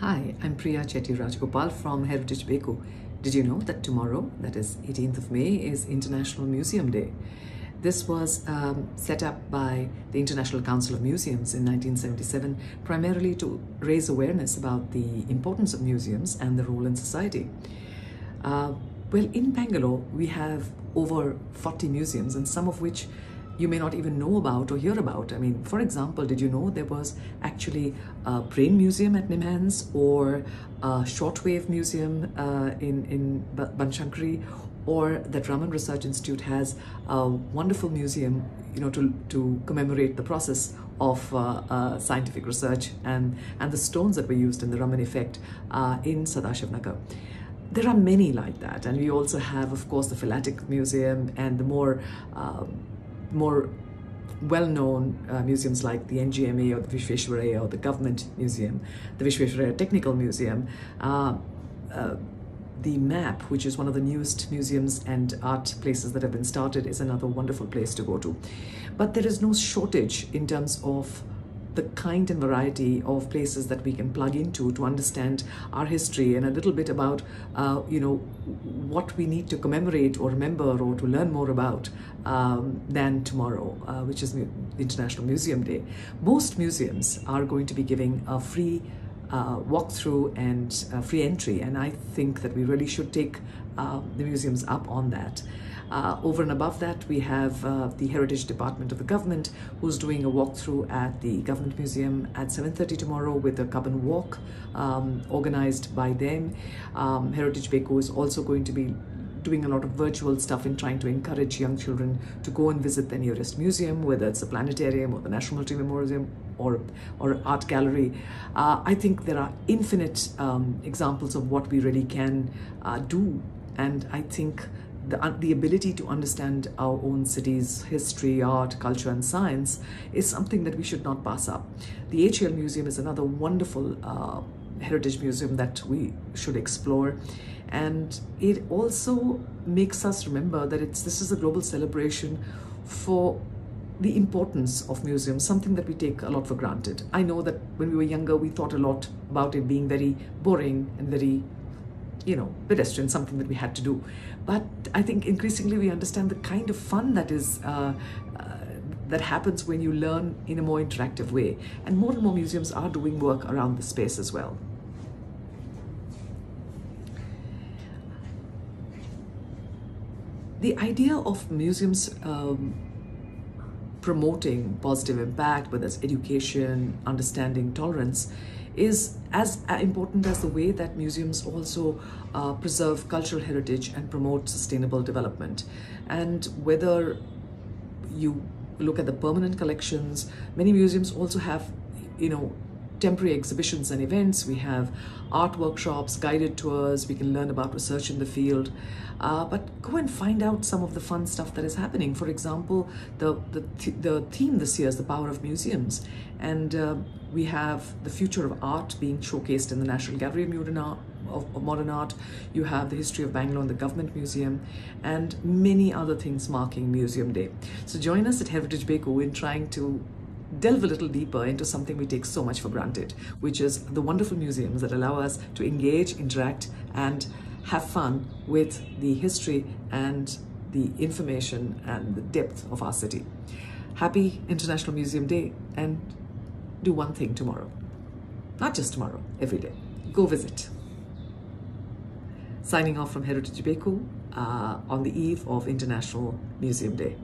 Hi, I'm Priya Chetty Rajgopal from Heritage Beku. Did you know that tomorrow, that is 18th of May, is International Museum Day? This was set up by the International Council of Museums in 1977, primarily to raise awareness about the importance of museums and the role in society. Well, in Bangalore, we have over 40 museums, and some of which you may not even know about or hear about. I mean, for example, did you know there was actually a brain museum at Nimhans, or a shortwave museum in Banshankari, or that Raman Research Institute has a wonderful museum, to commemorate the process of scientific research and the stones that were used in the Raman effect in Sadashivnagar. There are many like that, and we also have, of course, the Philatelic Museum and the more well-known museums like the NGMA or the Vishveshwaraya or the Government Museum, the Vishveshwaraya Technical Museum. The MAP, which is one of the newest museums and art places that have been started, is another wonderful place to go to. But there is no shortage in terms of the kind and variety of places that we can plug into to understand our history and a little bit about, what we need to commemorate or remember or to learn more about than tomorrow, which is International Museum Day. Most museums are going to be giving a free walkthrough and free entry, and I think that we really should take the museums up on that. Over and above that, we have the Heritage Department of the government, who's doing a walkthrough at the Government Museum at 7:30 tomorrow with a Cubbon Walk organized by them. Heritage Beku is also going to be doing a lot of virtual stuff in trying to encourage young children to go and visit the nearest museum, whether it's the planetarium or the National Military Memorial or art gallery. I think there are infinite examples of what we really can do, and I think the ability to understand our own city's history, art, culture, and science is something that we should not pass up. The HAL Museum is another wonderful heritage museum that we should explore, and it also makes us remember that this is a global celebration for the importance of museums, something that we take a lot for granted. I know that when we were younger, we thought a lot about it being very boring and very pedestrian, something that we had to do. But I think increasingly we understand the kind of fun that is that happens when you learn in a more interactive way. And more museums are doing work around the space as well. The idea of museums promoting positive impact, whether it's education, understanding, tolerance, is as important as the way that museums also preserve cultural heritage and promote sustainable development. And whether you look at the permanent collections, many museums also have, temporary exhibitions and events. We have art workshops, guided tours, we can learn about research in the field, but go and find out some of the fun stuff that is happening. For example, the theme this year is the power of museums, and we have the future of art being showcased in the National Gallery of Modern Art. You have the history of Bangalore in the Government Museum, and many other things marking Museum Day. So join us at Heritage Beku in trying to delve a little deeper into something we take so much for granted, which is the wonderful museums that allow us to engage, interact, and have fun with the history and the information and the depth of our city. Happy International Museum Day, and do one thing tomorrow. Not just tomorrow, every day. Go visit. Signing off from Heritage Beku on the eve of International Museum Day.